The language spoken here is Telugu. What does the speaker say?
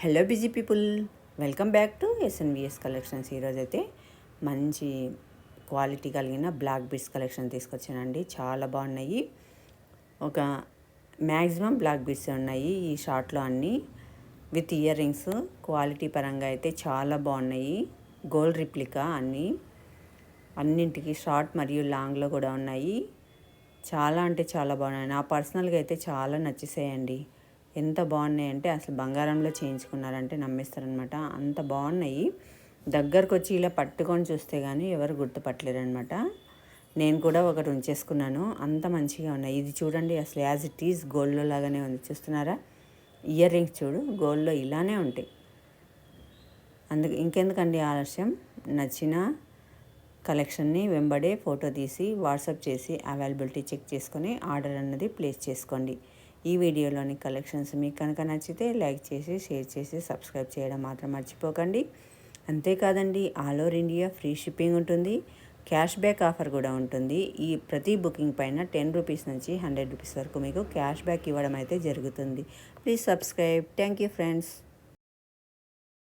Hello busy people, welcome back to SNVS collections. ఈరోజు అయితే మంచి క్వాలిటీ కలిగిన బ్లాక్ బీడ్స్ కలెక్షన్ తీసుకొచ్చానండి. చాలా బాగున్నాయి. ఒక మ్యాక్సిమం బ్లాక్ బీడ్స్ ఉన్నాయి ఈ షార్ట్లో అన్నీ, విత్ ఇయర్ రింగ్స్. క్వాలిటీ పరంగా అయితే చాలా బాగున్నాయి. గోల్డ్ రిప్లికా అన్నింటికి షార్ట్ మరియు లాంగ్లో కూడా ఉన్నాయి. చాలా అంటే చాలా బాగున్నాయి. నా పర్సనల్గా అయితే చాలా నచ్చేసాయండి. ఎంత బాగున్నాయి అంటే అసలు బంగారంలో చేయించుకున్నారంటే నమ్మేస్తారనమాట, అంత బాగున్నాయి. దగ్గరకు వచ్చి ఇలా పట్టుకొని చూస్తే కానీ ఎవరు గుర్తుపట్టలేరనమాట. నేను కూడా ఒకటి ఉంచేసుకున్నాను, అంత మంచిగా ఉన్నాయి. ఇది చూడండి, అసలు యాజ్ ఇట్ ఈజ్ గోల్డ్లో లాగానే ఉంది. చూస్తున్నారా? ఇయర్ రింగ్స్ చూడు, గోల్డ్లో ఇలానే ఉంటాయి. ఇంకెందుకండి ఆలస్యం, నచ్చిన కలెక్షన్ని వెంబడే ఫోటో తీసి వాట్సాప్ చేసి అవైలబిలిటీ చెక్ చేసుకొని ఆర్డర్ అన్నది ప్లేస్ చేసుకోండి. ఈ వీడియోలోని కలెక్షన్స్ మీకు కనుక నచ్చితే లైక్ చేసి, షేర్ చేసి, సబ్స్క్రైబ్ చేయడం మాత్రం మర్చిపోకండి. అంతేకాదండి, all over India free shipping ఉంటుంది. క్యాష్ బ్యాక్ ఆఫర్ కూడా ఉంటుంది. ఈ ప్రతి బుకింగ్ పైన 10 రూపీస్ నుంచి 100 రూపీస్ వరకు మీకు క్యాష్ బ్యాక్ ఇవ్వడం అయితే జరుగుతుంది. Please subscribe. Thank you friends.